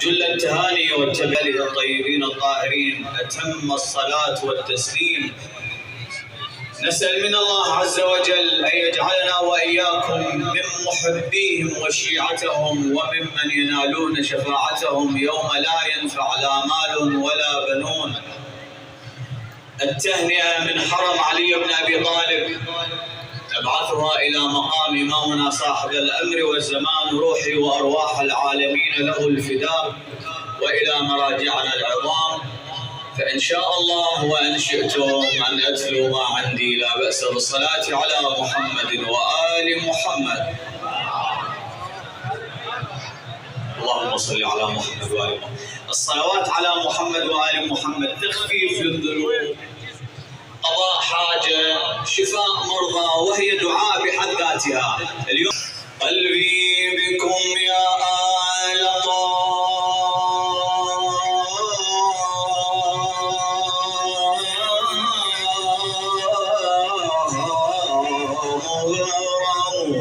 جل التهاني والتبالي الطيبين الطاهرين، أتم الصلاة والتسليم. نسأل من الله عز وجل أن يجعلنا وإياكم من محبيهم وشيعتهم وممن ينالون شفاعتهم يوم لا ينفع لا مال ولا بنون. التهنئة من حرم علي بن أبي طالب نبعثها إلى مقام إمامنا صاحب الأمر والزمان، روحي وأرواح العالمين له الفداء، وإلى مراجعنا العظام. فإن شاء الله وإن شئتم أن أتلو ما عندي لا بأس بالصلاة على محمد وآل محمد. اللهم صل على محمد وآل محمد. الصلوات على محمد وآل محمد تخفيف للذنوب، قضاء حاجة، شفاء مرضى، وهي دعاء بحد ذاتها. اليوم قلبي بكم يا آل طه مغرم،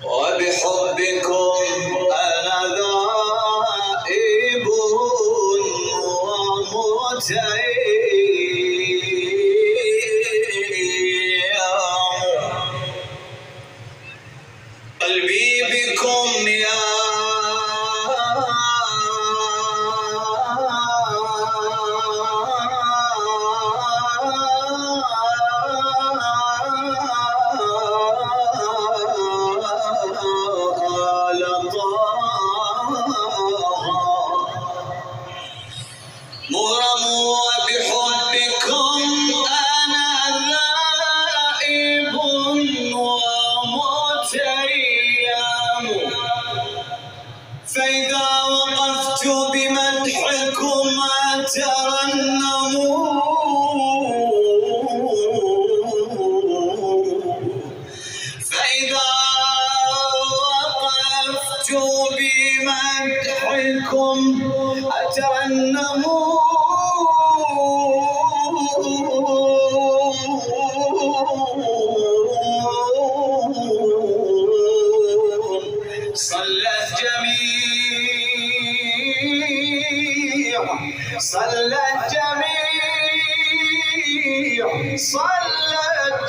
وبحبكم أنا ذائب ومتيم. قلبي بكم يا مغرم، وبحبكم أنا ذائب ومتيم. فإذا وقفت بمدحكم أترنم، فإذا وقفت بمدحكم أترنم. صلى الجميع، صلى الجميع، صلى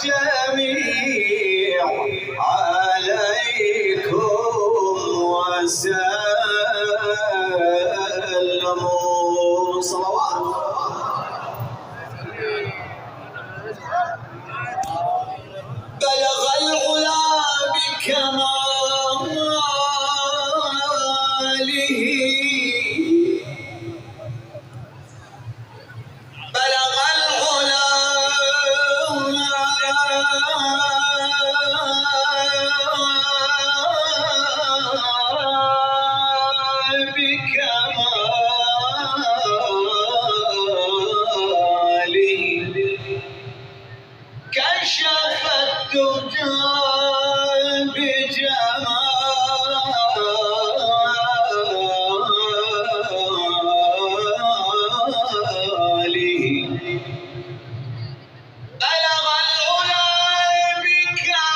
الجميع عليكم وسلموا. صلوات. بلغ العلا بكماله، بلغ العلا بكماله، كشف الدجى بجماله. بلغ العلا بكماله،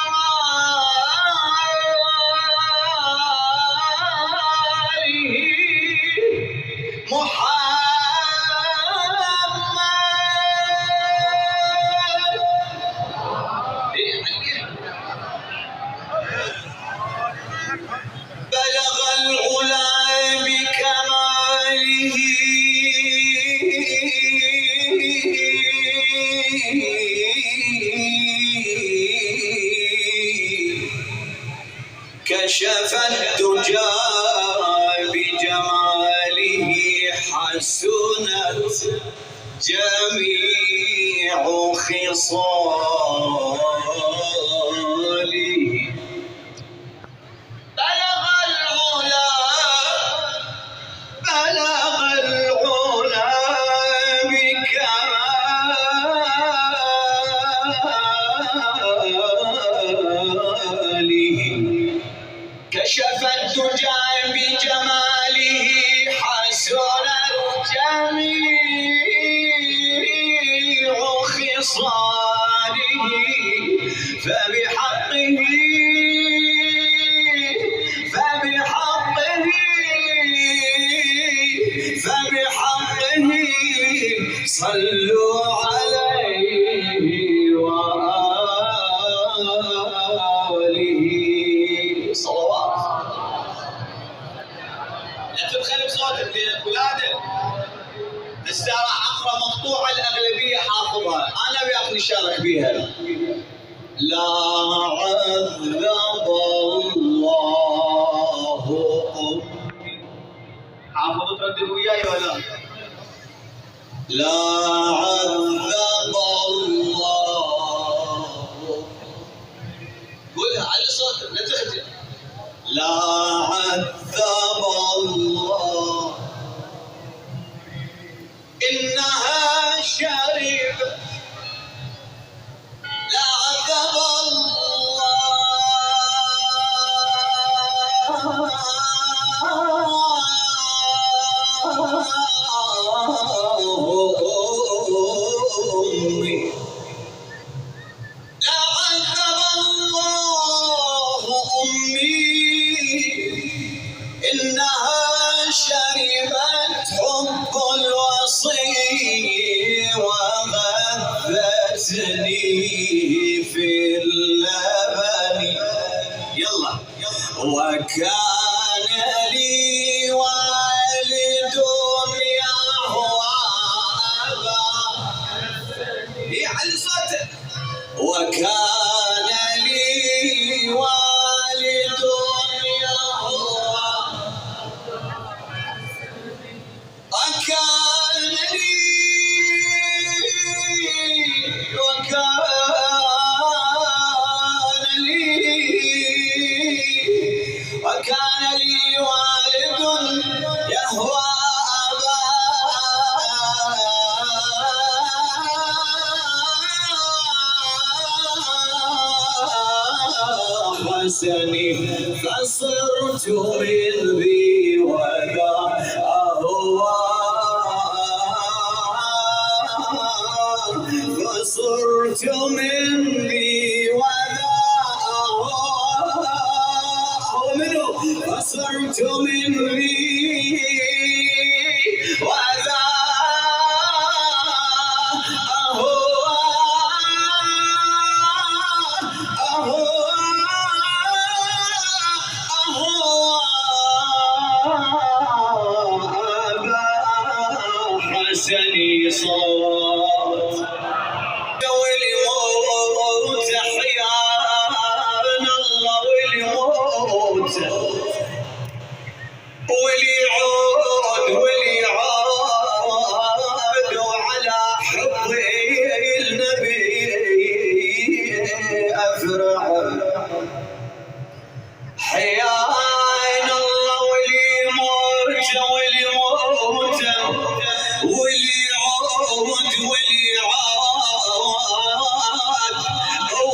بلغ العلا بكماله، كشف الدجى بجماله، حسنت جميع خصاله. بلغ العلا، بلغ العلا بكماله، كشف الدجى بجماله، حسنت جميع خصاله. فبحقه مقطوعة الأغلبية حافظها، أنا وياك نشارك بيها. لا عذب الله أمي. حافظ تردد وياي ولا؟ لا عذب الله. قولها على صوتك لا تخجل. لا عذب الله إنها شريبة. لا عذب الله أمي. لا عذب الله أمي إنها شربت حب الوصي وغذتني في اللبن. يلا وكان لي والد يهوى أبا. على صوتك. وكان لي والد يهوى. وكان لي والد يهوى أبا حسني فصرت من ذي وذا أهوى. فصرت من ذي وذا أهوى. فصرت من ذي وذا حسني صوت والموت حيان الله والموت واليعود وعلى حب النبي أفرح. حيان الله والموت واليعود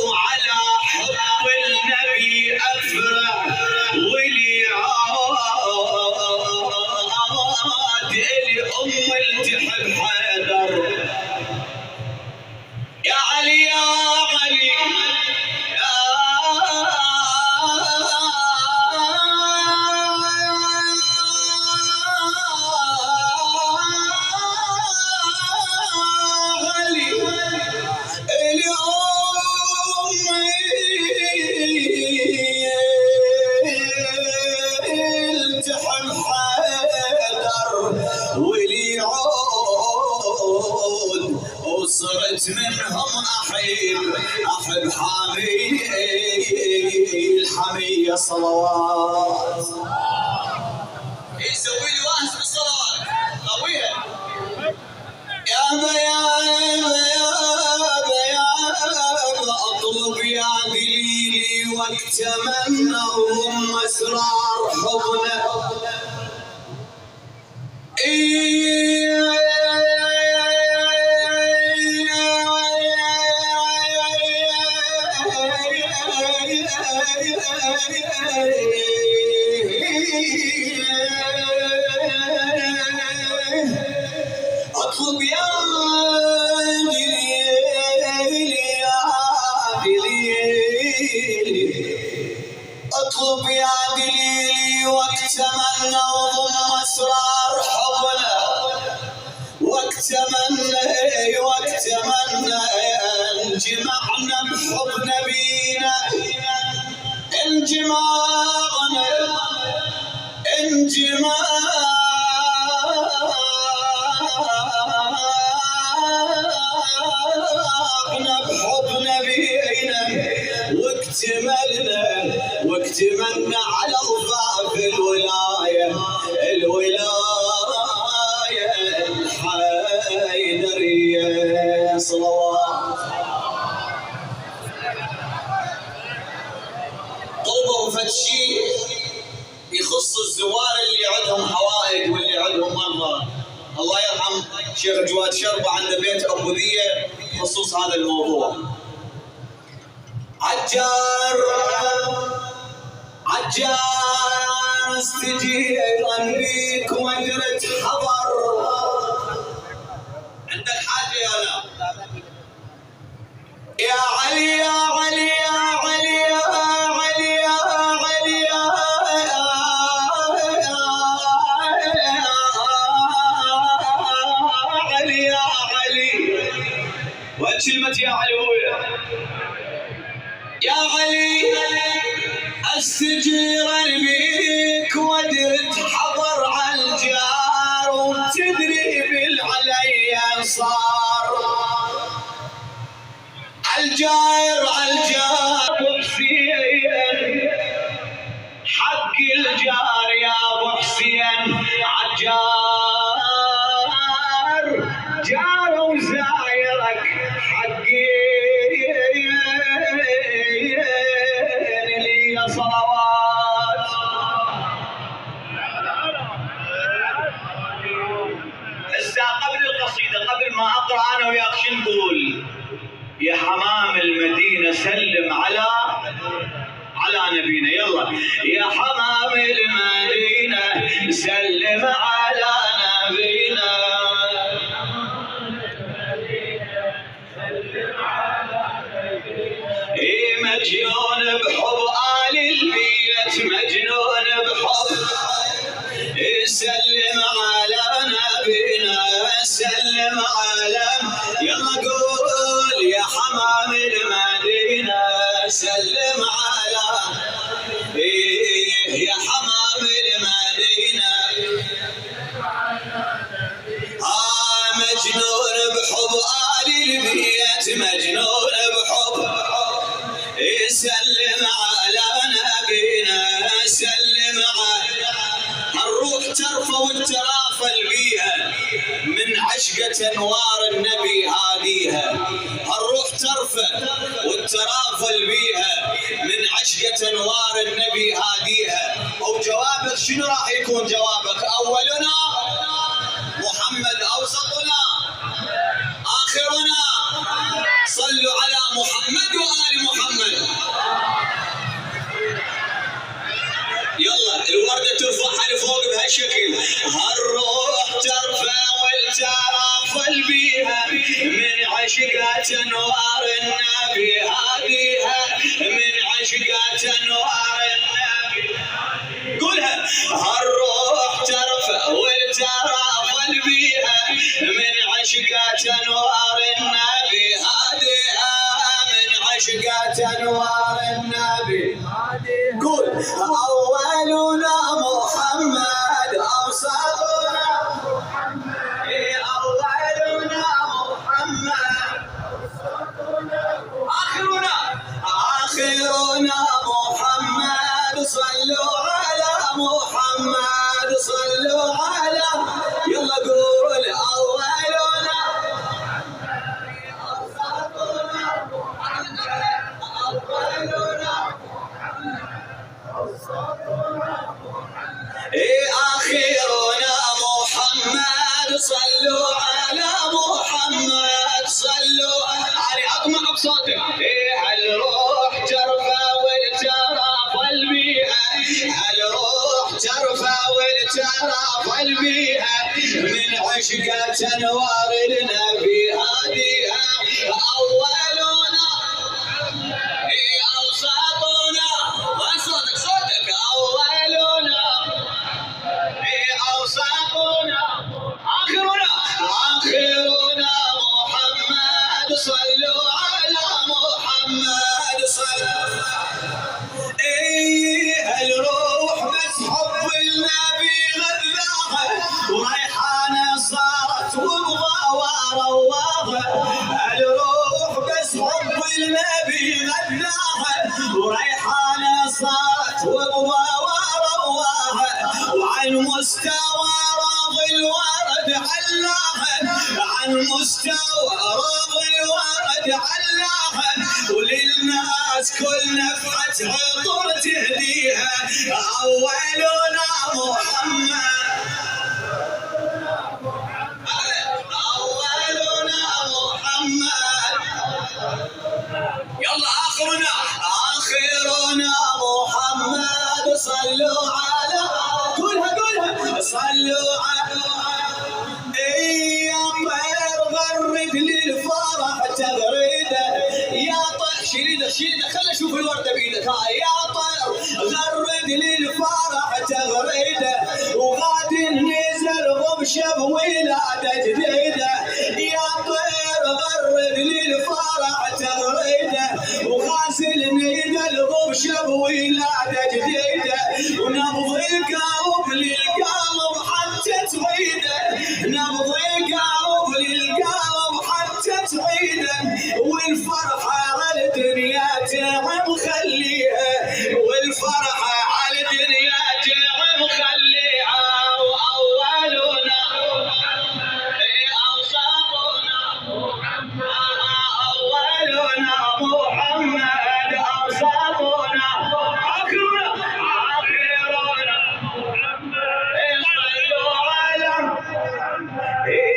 وعلى حب النبي أفرح. واليعود الأم التحب حيدر. يا علي يا علي وصرت منهم أحب حامي الحمية صلوات. يسوي لي واحد بالصلوات قوية. يا أطلب يا دليلي واكتمنا وهم أسرار حضنه. أطلب يا دليلي أطلب يا دليلي واكتمنا وضم أسرار حضنه. واكتمنا انجمعنا بحب نبينا. انجمعنا اشتاقنا بحب نبينا واكتملنا على ضفاف الولاية الحيدرية. صلوات. طلبوا فد شيء يخص الزوار اللي عندهم حوائج واللي عندهم مرضى. الله يرحم شيخ جواد شربة عنده بيت ابو ذيه بخصوص هذا الموضوع. عجار استجيرا بيك وقرت خبر. عندك حاجه يا لا؟ يا علي يا علي يا علي يا علي يا علي يا علي يا علي. وين كلمة يا علي ابويا؟ يا علي استجيرا بيك ودرت حضر عالجار وتدري بالعلي صار. عالجار ابو حسين حق الجار يا ابو حسين. عالجار جار وزايرك حقي لي صلوات. هسه قبل القصيده قبل ما اقرا انا وياك شو نقول؟ يا حمام المدينة سلم على نبينا. يلا يا حمام المدينة سلم على نبينا. مجنون بحب آل البيت مجنون بحب. سلم على نبينا سلم على. يلا قول يا حمام المدينة سلم على. يا حمام المدينة مجنون بحب آل البيت مجنون بحب. سلم على نبينا سلم على. الروح ترفع وترافل بيها من عشقة انوار النبي هاديها. الروح ترفع وترافل بيها من عشقة انوار النبي هاديها. او جوابك شنو راح يكون جوابك؟ اولنا محمد، اوسطنا اخرنا. صلوا على محمد وآل محمد. يلا الوردة ترفعها لفوق بهالشكل. هالروح ترفع والترافل بيها من عشقات انوار النبي هاديها من عشقات انوار النبي. قولها. هالروح ترفع والترافل بيها من عشقات انوار النبي هاديها من عشقات انوار النبي. قول أولنا محمد أوسطنا محمد. أولنا محمد آخرنا محمد. صلوا على محمد صلوا على. يلا قول أولنا أوسطنا محمد أولنا آخرنا محمد. صلوا على محمد صلوا على. اطمع بصوتك. هالروح ترفع والترافل بيها. هالروح ترفع والترافل بيها من عشقة انوار النبي هاديها. اولنا اوسطنا. وين صوتك اولنا اوسطنا اخرنا محمد. صلوا على محمد صلوا. هالروح بس حب النبي غذاها وريحانه صارت ومضاوى رواها. ورواها وعن مستوى راض الورد علاها عن مستوى راض الورد علاها وللناس كل نفحة عطر تهديها أولنا محمد أولنا محمد يلا آخرنا محمد صلوا على قولها صلوا على يا طير غرد للفرح تغريده يا طير شيليده خلي اشوف الورده بيدك ها يا طير غرد للفرح تغريده وغاد نزل ضبشه بولاده جديده يا طير غرد للفرح تغريده وغاسل نزل ضبشه بولاده جديده ونبض القلب للقلب حتى تعيده نبض القلب للقلب حتى تعيده والفرحه على الدنيا تعب خليها والفرحه على الدنيا تعب خليها واولنا اوصافنا اولنا محمد اوصافنا اخرنا صلوا على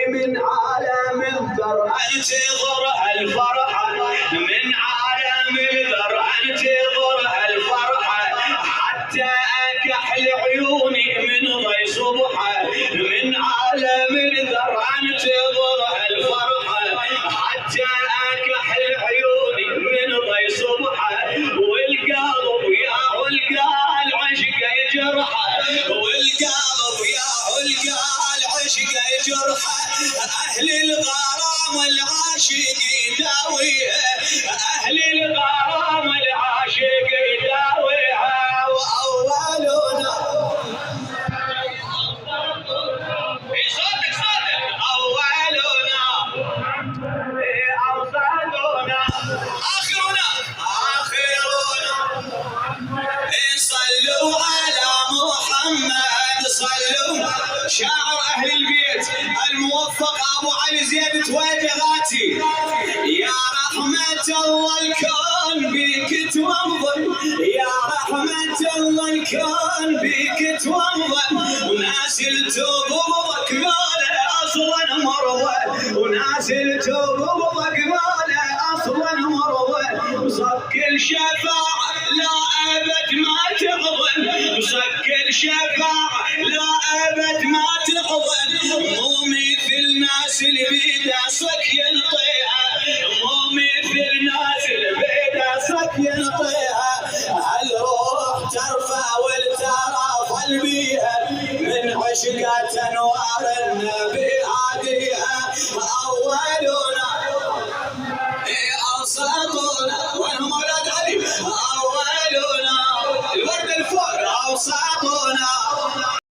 من عالم الذر انتظر الفرحه من عالم الذر انتظر الفرحه حتى اكحل عيوني من ضي صبحه من عالم الذر انتظر الفرحه حتى اكحل عيوني من ضي صبحه والقلب يا علقا العشق يجرحه والقلب يا علقا العشق يجرحه اهل الغرام العاشق يداويها اهل الغرام العاشق يداويها واولنا صوتك اولنا اوصالنا اخرنا صلوا على محمد صلوا شاعر اهل البيت الموفق ابو علي زيد توجهاتي يا رحمة الله الكون بك توضل يا رحمة الله الكون بك توضل وناس التوبك قاله اصلا مرضى وناس التوبك قاله اصلا مرضى وصك الشفاعة لا ابد ما تحضن وصك الشفاعة لا ابد ما تحضن مو مثل ناس اللي بيده صك ينطيها مو مثل ناس اللي بيده صك ينطيها الروح ترفع والترى بيها من عشقات انوار النبي هاديها